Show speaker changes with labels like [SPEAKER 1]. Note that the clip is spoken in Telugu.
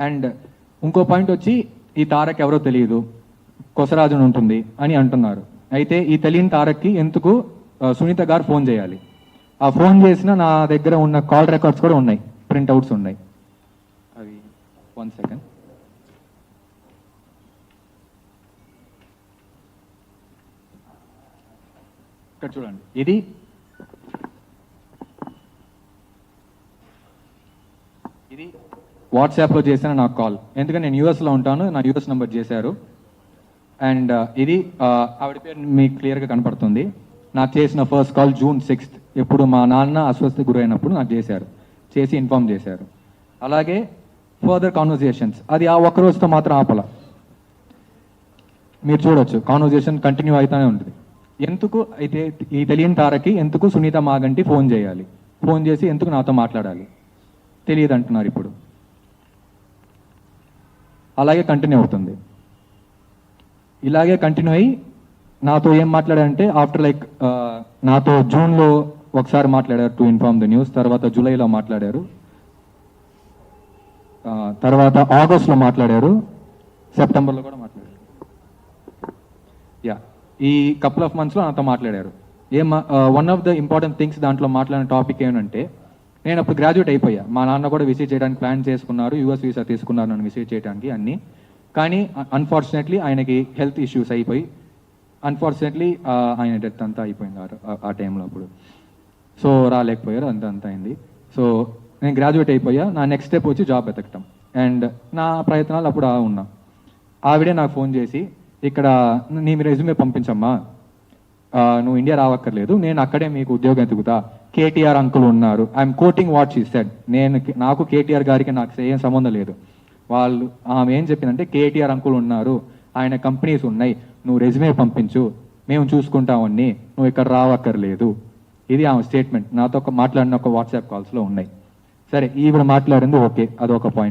[SPEAKER 1] అండ్ ఇంకో పాయింట్ వచ్చి ఈ తారక్ ఎవరో తెలియదు, కొసరాజుని ఉంటుంది అని అంటున్నారు. అయితే ఈ తెలియని తారక్కి ఎందుకు సునీత గారు ఫోన్ చేయాలి? ఆ ఫోన్ చేసిన నా దగ్గర ఉన్న కాల్ రికార్డ్స్ కూడా ఉన్నాయి, ప్రింట్అవుట్స్ ఉన్నాయి. అవి 1 సెకండ్. ఇక్కడ చూడండి, ఇది వాట్సాప్లో చేసిన నా కాల్. ఎందుకంటే నేను యూఎస్లో ఉంటాను, నా యూఎస్ నెంబర్ చేశారు. అండ్ ఇది ఆవిడ పేరు మీకు క్లియర్గా కనపడుతుంది. నాకు చేసిన ఫస్ట్ కాల్ June 6th, ఎప్పుడు మా నాన్న అస్వస్థ గురైనప్పుడు నాకు చేసి ఇన్ఫార్మ్ చేశారు. అలాగే ఫర్దర్ కాన్వర్జేషన్స్ అది ఆ ఒక్క రోజుతో మాత్రం ఆపల. మీరు చూడొచ్చు, కాన్వర్జేషన్ కంటిన్యూ అవుతూనే ఉంటుంది. ఎందుకు అయితే ఈ తెలియని తారకి ఎందుకు సునీత మాగంటి ఫోన్ చేయాలి? ఫోన్ చేసి ఎందుకు నాతో మాట్లాడాలి? తెలియదు అంటున్నారు ఇప్పుడు. అలాగే కంటిన్యూ అవుతుంది. ఇలాగే కంటిన్యూ అయ్యి నాతో ఏం మాట్లాడారంటే ఆఫ్టర్ నాతో జూన్లో ఒకసారి మాట్లాడారు టు ఇన్ఫార్మ్ ద న్యూస్, తర్వాత జూలైలో మాట్లాడారు, తర్వాత ఆగస్ట్లో మాట్లాడారు, సెప్టెంబర్లో కూడా మాట్లాడారు. ఈ కపుల్ ఆఫ్ మంత్స్లో నాతో మాట్లాడారు. One of the important things దాంట్లో మాట్లాడిన టాపిక్ ఏమంటే, నేను అప్పుడు గ్రాడ్యుయేట్ అయిపోయా. మా నాన్న కూడా విజిట్ చేయడానికి ప్లాన్ చేసుకున్నారు, యూఎస్ వీసా తీసుకున్నారు నన్ను విజిట్ చేయడానికి అన్నీ. కానీ అన్ఫార్చునేట్లీ ఆయనకి హెల్త్ ఇష్యూస్ అయిపోయి అన్ఫార్చునేట్లీ ఆయన డెత్ అంతా అయిపోయింది ఆ టైంలో అప్పుడు. సో రాలేకపోయారు, అంతా అయింది. సో నేను గ్రాడ్యుయేట్ అయిపోయా. నా నెక్స్ట్ స్టెప్ వచ్చి జాబ్ వెతకటం. అండ్ నా ప్రయత్నాలు అప్పుడు ఉన్నా. ఆవిడే నాకు ఫోన్ చేసి, ఇక్కడ నీ రెజ్యూమే పంపించమ్మా, నువ్వు ఇండియా రావక్కర్లేదు, నేను అక్కడే మీకు ఉద్యోగం ఎతుకుతా, కేటీఆర్ అంకుల్ ఉన్నారు. I'm quoting what she said. నాకు కేటీఆర్ గారికి నాకు ఏం సంబంధం లేదు. ఆమె ఏం చెప్పిందంటే, కేటీఆర్ అంకుల్ ఉన్నారు, ఆయన కంపెనీస్ ఉన్నాయి, నువ్వు రెజ్యూమే పంపించు, మేము చూసుకుంటామని, నువ్వు ఇక్కడ రావక్కర్లేదు. ఇది ఆమె స్టేట్మెంట్. నాతో మాట్లాడిన ఒక వాట్సాప్ కాల్స్లో ఉన్నాయి. సరే, ఈవిడ మాట్లాడింది ఓకే, అదొక పాయింట్.